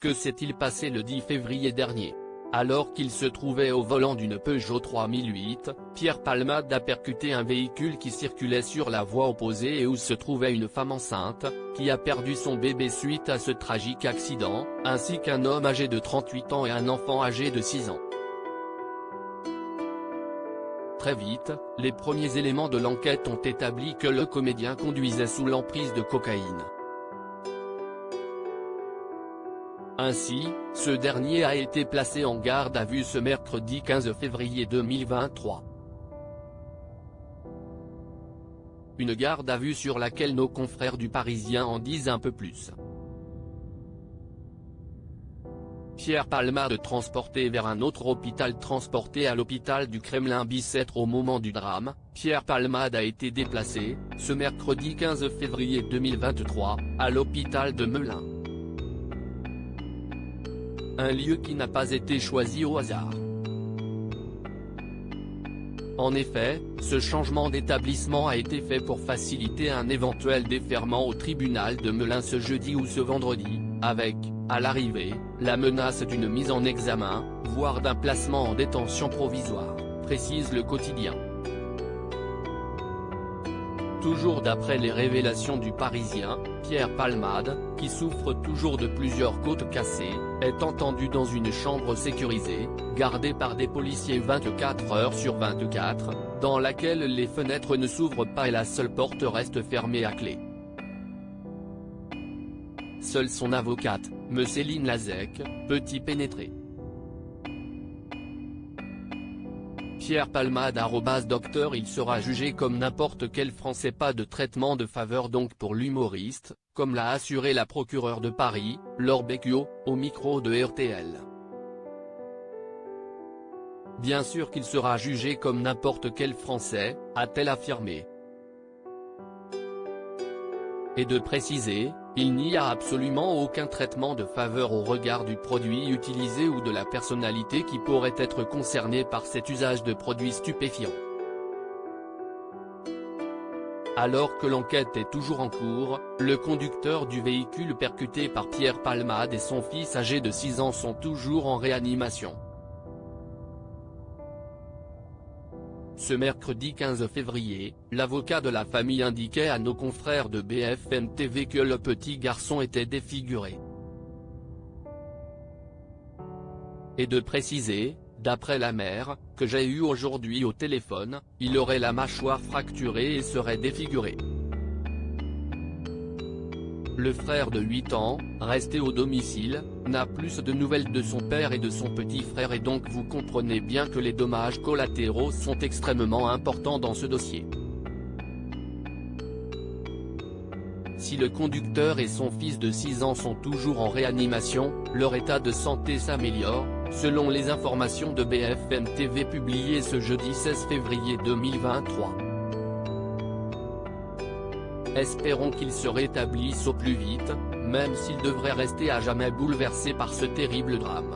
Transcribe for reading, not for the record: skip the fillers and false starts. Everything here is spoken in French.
Que s'est-il passé le 10 février dernier? Alors qu'il se trouvait au volant d'une Peugeot 3008, Pierre Palmade a percuté un véhicule qui circulait sur la voie opposée et où se trouvait une femme enceinte, qui a perdu son bébé suite à ce tragique accident, ainsi qu'un homme âgé de 38 ans et un enfant âgé de 6 ans. Très vite, les premiers éléments de l'enquête ont établi que le comédien conduisait sous l'emprise de cocaïne. Ainsi, ce dernier a été placé en garde à vue ce mercredi 15 février 2023. Une garde à vue sur laquelle nos confrères du Parisien en disent un peu plus. Pierre Palmade transporté vers un autre hôpital. Transporté à l'hôpital du Kremlin-Bicêtre au moment du drame, Pierre Palmade a été déplacé, ce mercredi 15 février 2023, à l'hôpital de Melun. Un lieu qui n'a pas été choisi au hasard. En effet, ce changement d'établissement a été fait pour faciliter un éventuel déferment au tribunal de Melun ce jeudi ou ce vendredi, avec, à l'arrivée, la menace d'une mise en examen, voire d'un placement en détention provisoire, précise le quotidien. Toujours d'après les révélations du Parisien, Pierre Palmade, qui souffre toujours de plusieurs côtes cassées, est entendu dans une chambre sécurisée, gardée par des policiers 24 heures sur 24, dans laquelle les fenêtres ne s'ouvrent pas et la seule porte reste fermée à clé. Seule son avocate, me Céline Lazec, peut y pénétrer. Pierre Palmade @docteur Il sera jugé comme n'importe quel Français, pas de traitement de faveur donc pour l'humoriste, comme l'a assuré la procureure de Paris, Laure Becchio, au micro de RTL. Bien sûr qu'il sera jugé comme n'importe quel Français, a-t-elle affirmé. Et de préciser, il n'y a absolument aucun traitement de faveur au regard du produit utilisé ou de la personnalité qui pourrait être concernée par cet usage de produits stupéfiants. Alors que l'enquête est toujours en cours, le conducteur du véhicule percuté par Pierre Palmade et son fils âgé de 6 ans sont toujours en réanimation. Ce mercredi 15 février, l'avocat de la famille indiquait à nos confrères de BFM TV que le petit garçon était défiguré. Et de préciser, d'après la mère, que j'ai eu aujourd'hui au téléphone, il aurait la mâchoire fracturée et serait défiguré. Le frère de 8 ans, resté au domicile, n'a plus de nouvelles de son père et de son petit frère et donc vous comprenez bien que les dommages collatéraux sont extrêmement importants dans ce dossier. Si le conducteur et son fils de 6 ans sont toujours en réanimation, leur état de santé s'améliore, selon les informations de BFM TV publiées ce jeudi 16 février 2023. Espérons qu'ils se rétablissent au plus vite, même s'ils devraient rester à jamais bouleversés par ce terrible drame.